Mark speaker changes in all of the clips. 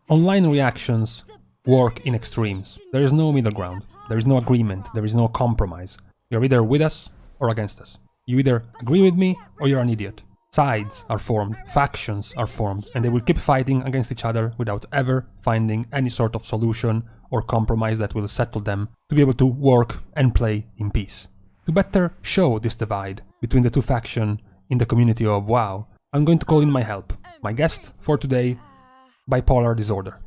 Speaker 1: Online reactions work in extremes. There is no middle ground. There is no agreement. There is no compromise. You're either with us or against us. You either agree with me or you're an idiot. Sides are formed, factions are formed, and they will keep fighting against each other without ever finding any sort of solution or compromise that will settle them to be able to work and play in peace. To better show this divide between the two factions in the community of WoW, I'm going to call in my help. My guest for today, Bipolar Disorder.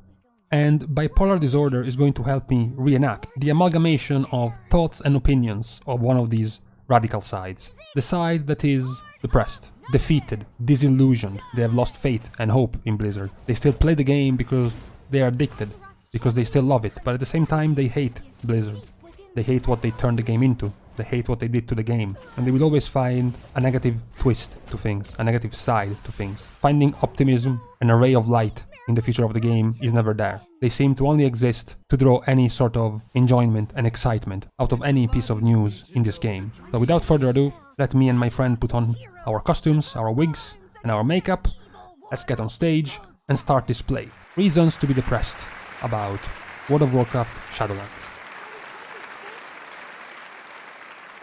Speaker 1: And Bipolar Disorder is going to help me reenact the amalgamation of thoughts and opinions of one of these radical sides. The side that is depressed, defeated, disillusioned. They have lost faith and hope in Blizzard. They still play the game because they are addicted, because they still love it, but at the same time they hate Blizzard. They hate what they turned the game into. They hate what they did to the game. And they will always find a negative twist to things, a negative side to things. Finding optimism, an ray of light in the future of the game is never there. They seem to only exist to draw any sort of enjoyment and excitement out of any piece of news in this game. So without further ado, let me and my friend put on our costumes, our wigs and our makeup. Let's get on stage and start this play. Reasons to be depressed about World of Warcraft Shadowlands.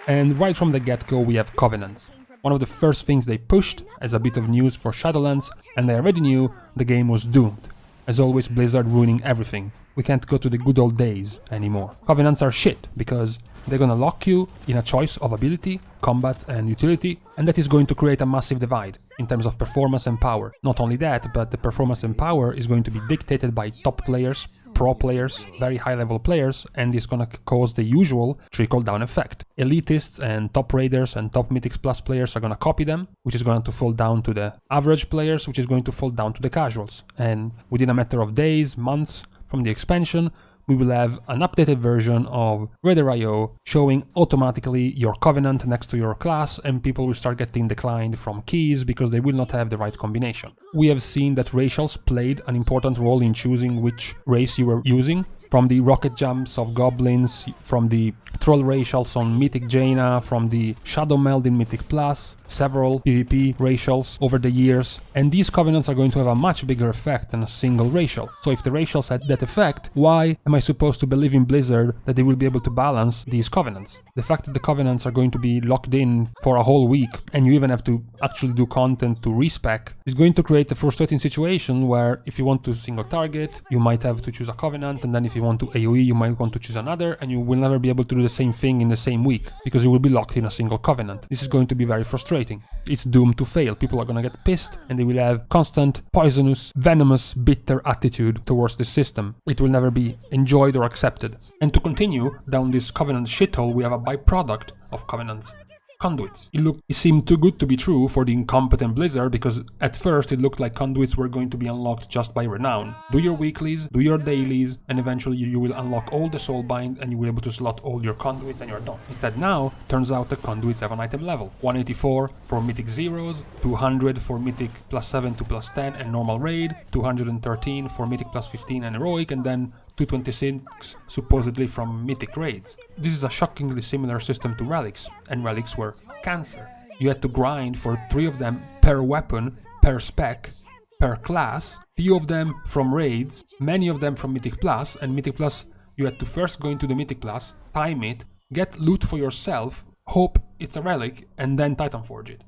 Speaker 1: And right from the get-go we have Covenants. One of the first things they pushed as a bit of news for Shadowlands, and they already knew the game was doomed. As always, Blizzard ruining everything. We can't go to the good old days anymore. Covenants are shit, because they're gonna lock you in a choice of ability, combat and utility, and that is going to create a massive divide in terms of performance and power. Not only that, but the performance and power is going to be dictated by top players, pro players, very high level players, and is gonna cause the usual trickle down effect. Elitists and top raiders and top Mythics Plus players are gonna copy them, which is going to fall down to the average players, which is going to fall down to the casuals. And within a matter of days, months from the expansion, we will have an updated version of Raider.io showing automatically your Covenant next to your class, and people will start getting declined from keys because they will not have the right combination. We have seen that racials played an important role in choosing which race you were using, from the rocket jumps of goblins, from the troll racials on Mythic Jaina, from the Shadow Meld in Mythic Plus, several PvP racials over the years, and these Covenants are going to have a much bigger effect than a single racial. So if the racials had that effect, why am I supposed to believe in Blizzard that they will be able to balance these Covenants? The fact that the Covenants are going to be locked in for a whole week, and you even have to actually do content to respec, is going to create a frustrating situation where if you want to single target, you might have to choose a Covenant, and then if you want to AoE, you might want to choose another, and you will never be able to do the same thing in the same week, because you will be locked in a single Covenant. This is going to be very frustrating. It's doomed to fail. People are gonna get pissed, and they will have constant, poisonous, venomous, bitter attitude towards this system. It will never be enjoyed or accepted. And to continue down this Covenant shithole, we have a byproduct of Covenants. Conduits. It seemed too good to be true for the incompetent Blizzard, because at first it looked like Conduits were going to be unlocked just by renown. Do your weeklies, do your dailies, and eventually you will unlock all the soulbind and you will be able to slot all your Conduits and you're done. Instead now, turns out the Conduits have an item level. 184 for Mythic Zeros, 200 for Mythic +7 to +10 and normal raid, 213 for Mythic +15 and heroic, and then 226 supposedly from Mythic raids. This is a shockingly similar system to relics, and relics were cancer. You had to grind for 3 of them per weapon, per spec, per class, few of them from raids, many of them from Mythic Plus, and Mythic Plus you had to first go into the Mythic Plus, time it, get loot for yourself, hope it's a relic, and then Titan Forge it.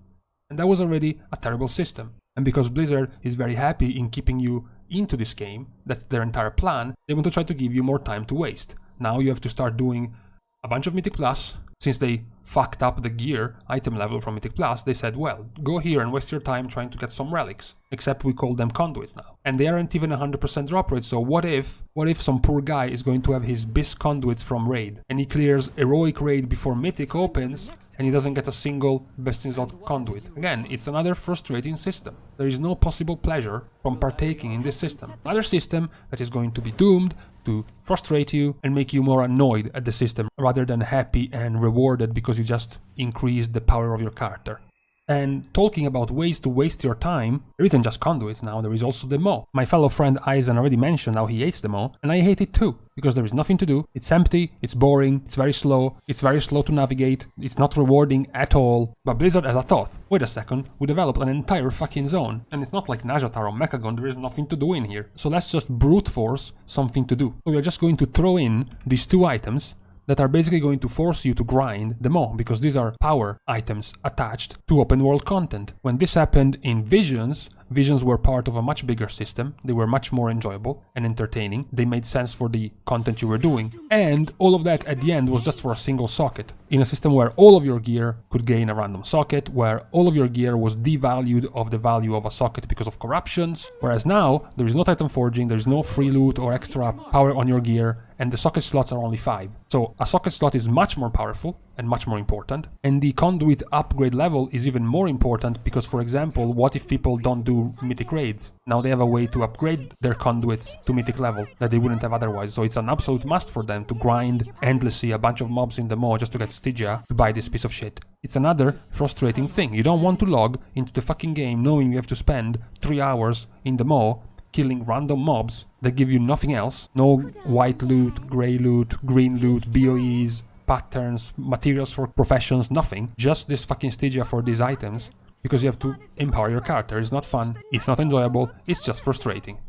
Speaker 1: And that was already a terrible system. And because Blizzard is very happy in keeping you into this game, that's their entire plan, they want to try to give you more time to waste. Now you have to start doing a bunch of Mythic Plus. Since they fucked up the gear item level from Mythic Plus, they said, well, go here and waste your time trying to get some relics. Except we call them Conduits now. And they aren't even 100% drop rate, so what if some poor guy is going to have his BIS Conduits from raid, and he clears heroic raid before Mythic opens, and he doesn't get a single best in slot Conduit? Again, it's another frustrating system. There is no possible pleasure from partaking in this system. Another system that is going to be doomed to frustrate you and make you more annoyed at the system rather than happy and rewarded because you just increased the power of your character. And talking about ways to waste your time, there isn't just Conduits now, there is also the Mo. My fellow friend Izen already mentioned how he hates the Mo, and I hate it too, because there is nothing to do, it's empty, it's boring, it's very slow to navigate, it's not rewarding at all. But Blizzard has a thought, wait a second, we developed an entire fucking zone, and it's not like Najatar or Mechagon, there is nothing to do in here. So let's just brute force something to do. So we are just going to throw in these 2 items that are basically going to force you to grind the Mo, because these are power items attached to open world content. When this happened in Visions were part of a much bigger system, they were much more enjoyable and entertaining, they made sense for the content you were doing, and all of that at the end was just for a single socket, in a system where all of your gear could gain a random socket, where all of your gear was devalued of the value of a socket because of corruptions, whereas now there is no Titan forging, there is no free loot or extra power on your gear, and the socket slots are only 5. So a socket slot is much more powerful and much more important, and the conduit upgrade level is even more important because, for example, what if people don't do mythic raids? Now they have a way to upgrade their conduits to mythic level that they wouldn't have otherwise, so it's an absolute must for them to grind endlessly a bunch of mobs in the Mo just to get Stygia to buy this piece of shit. It's another frustrating thing. You don't want to log into the fucking game knowing you have to spend 3 hours in the Mo killing random mobs that give you nothing else. No white loot, grey loot, green loot, BOEs, patterns, materials for professions, nothing. Just this fucking Stygia for these items, because you have to empower your character. It's not fun, it's not enjoyable, it's just frustrating.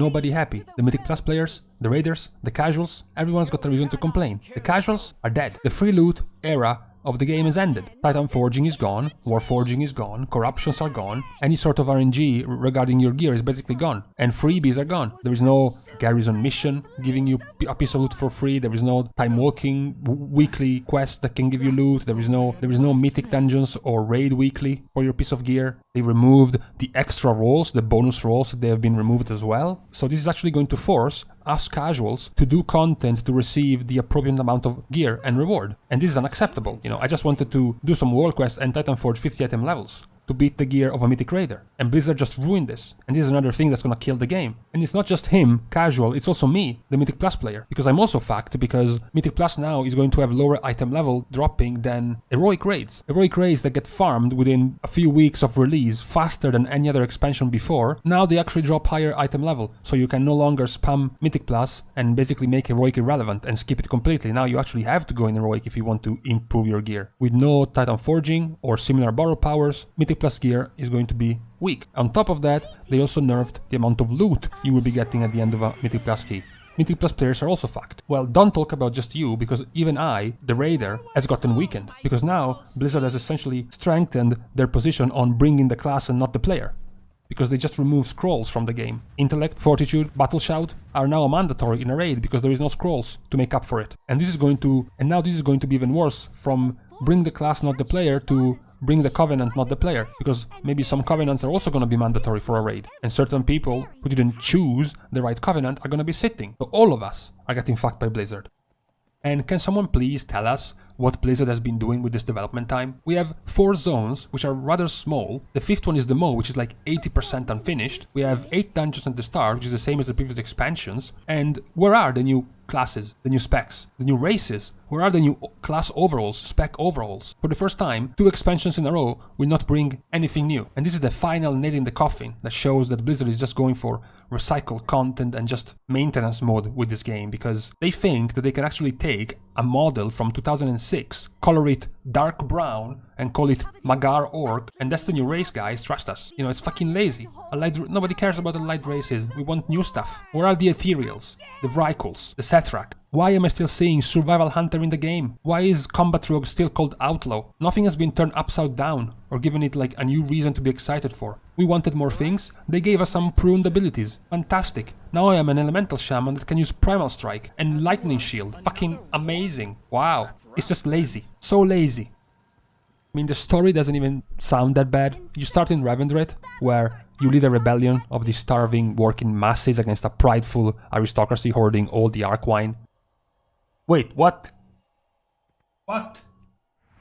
Speaker 1: Nobody happy. The Mythic Plus players, the raiders, the casuals, everyone's got a reason to complain. The casuals are dead. The free loot era of the game has ended. Titan forging is gone, war forging is gone, corruptions are gone, any sort of RNG regarding your gear is basically gone, and freebies are gone. There is no garrison mission giving you a piece of loot for free, there is no time walking weekly quest that can give you loot, there is no mythic dungeons or raid weekly for your piece of gear. They removed the extra rolls, the bonus rolls, they have been removed as well. So this is actually going to force us casuals to do content to receive the appropriate amount of gear and reward. And this is unacceptable. You know, I just wanted to do some world quests and Titan Forge 50 item levels to beat the gear of a Mythic Raider. And Blizzard just ruined this. And this is another thing that's gonna kill the game. And it's not just him, casual, it's also me, the Mythic Plus player. Because I'm also fucked, because Mythic Plus now is going to have lower item level dropping than Heroic Raids. Heroic Raids that get farmed within a few weeks of release faster than any other expansion before, now they actually drop higher item level. So you can no longer spam Mythic Plus and basically make Heroic irrelevant and skip it completely. Now you actually have to go in Heroic if you want to improve your gear. With no Titan Forging or similar borrow powers, Mythic Plus gear is going to be weak. On top of that, they also nerfed the amount of loot you will be getting at the end of a Mythic Plus key. Mythic Plus players are also fucked. Well, don't talk about just you, because even I, the raider, has gotten weakened. Because now, Blizzard has essentially strengthened their position on bringing the class and not the player. Because they just remove scrolls from the game. Intellect, Fortitude, Battle Shout are now mandatory in a raid because there is no scrolls to make up for it. And now this is going to be even worse, from bring the class not the player to bring the Covenant not the player, because maybe some Covenants are also going to be mandatory for a raid, and certain people who didn't choose the right Covenant are going to be sitting. So all of us are getting fucked by Blizzard. And can someone please tell us what Blizzard has been doing with this development time? We have 4 zones, which are rather small. The 5th one is the Mo, which is like 80% unfinished. We have 8 dungeons at the start, which is the same as the previous expansions. And where are the new classes, the new specs, the new races? Where are the new class overalls, spec overalls? For the first time, 2 expansions in a row will not bring anything new. And this is the final nail in the coffin that shows that Blizzard is just going for recycled content and just maintenance mode with this game, because they think that they can actually take a model from 2006, color it dark brown, and call it Magar Orc, and that's the new race, guys, trust us. You know, it's fucking lazy. Nobody cares about the light races, we want new stuff. Where are the Ethereals, the Vrykles, the Sethrak? Why am I still seeing Survival Hunter in the game? Why is Combat Rogue still called Outlaw? Nothing has been turned upside down or given it like a new reason to be excited for. We wanted more things, they gave us some pruned abilities. Fantastic. Now I am an Elemental Shaman that can use Primal Strike and Lightning Shield. Fucking amazing. Wow. It's just lazy. So lazy. I mean, the story doesn't even sound that bad. You start in Revendreth, where you lead a rebellion of the starving working masses against a prideful aristocracy hoarding all the Arkwine. Wait, what? What?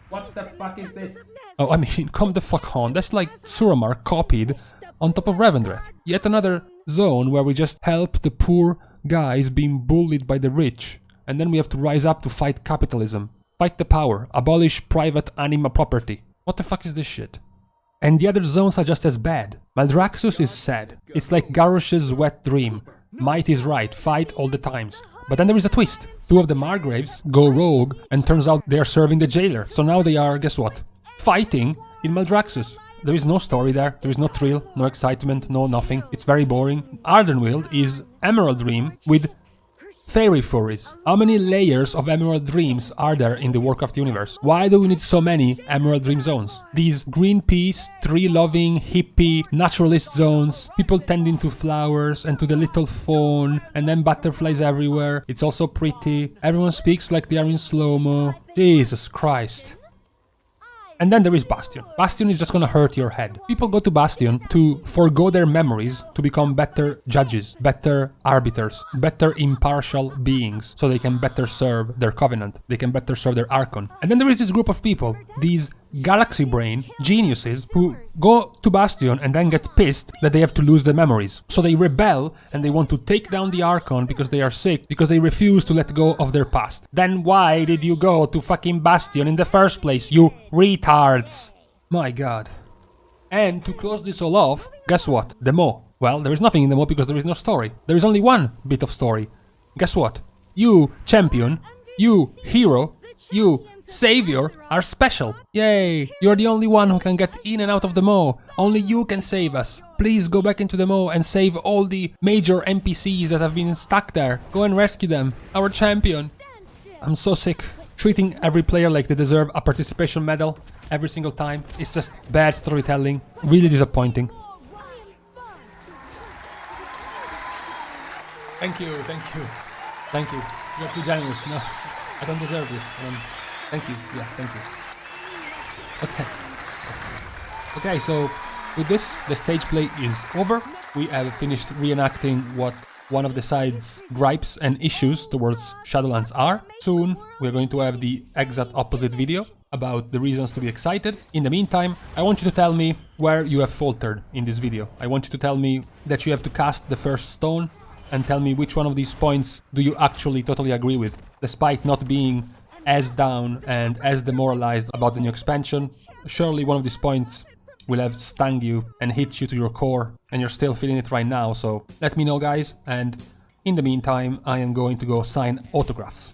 Speaker 1: What the fuck is this? Oh, I mean, come the fuck on. That's like Suramar copied on top of Revendreth. Yet another zone where we just help the poor guys being bullied by the rich. And then we have to rise up to fight capitalism. Fight the power. Abolish private anima property. What the fuck is this shit? And the other zones are just as bad. Maldraxxus is sad. It's like Garrosh's wet dream. Might is right, fight all the times. But then there is a twist. Two of the Margraves go rogue and turns out they are serving the jailer. So now they are, guess what? Fighting in Maldraxxus. There is no story there, there is no thrill, no excitement, no nothing. It's very boring. Ardenweald is Emerald Dream with fairy furries. How many layers of Emerald Dreams are there in the Warcraft universe? Why do we need so many Emerald Dream zones? These Greenpeace, tree-loving, hippie, naturalist zones, people tending to flowers and to the little fawn, and then butterflies everywhere. It's also pretty. Everyone speaks like they are in slow-mo. Jesus Christ. And then there is Bastion. Bastion is just gonna hurt your head. People go to Bastion to forgo their memories to become better judges, better arbiters, better impartial beings, so they can better serve their covenant, they can better serve their Archon. And then there is this group of people, these galaxy brain geniuses who go to Bastion and then get pissed that they have to lose their memories. So they rebel and they want to take down the Archon because they are sick, because they refuse to let go of their past. Then why did you go to fucking Bastion in the first place, you retards? My god. And to close this all off, guess what? The Mo. Well, there is nothing in the Mo because there is no story. There is only one bit of story. Guess what? You, champion, you, hero, you, savior, are special. Yay! You're the only one who can get in and out of the Mo. Only you can save us. Please go back into the Mo and save all the major NPCs that have been stuck there. Go and rescue them. Our champion. I'm so sick. Treating every player like they deserve a participation medal every single time. It's just bad storytelling. Really disappointing. Thank you, thank you. Thank you. You're too generous. No, I don't deserve this. Thank you. Yeah, thank you. Okay. Okay, so with this, the stage play is over. We have finished reenacting what one of the side's gripes and issues towards Shadowlands are. Soon, we're going to have the exact opposite video about the reasons to be excited. In the meantime, I want you to tell me where you have faltered in this video. I want you to tell me that you have to cast the first stone and tell me which one of these points do you actually totally agree with, despite not being as down and as demoralized about the new expansion. Surely one of these points will have stung you and hit you to your core, and you're still feeling it right now, so let me know, guys, and in the meantime I am going to go sign autographs.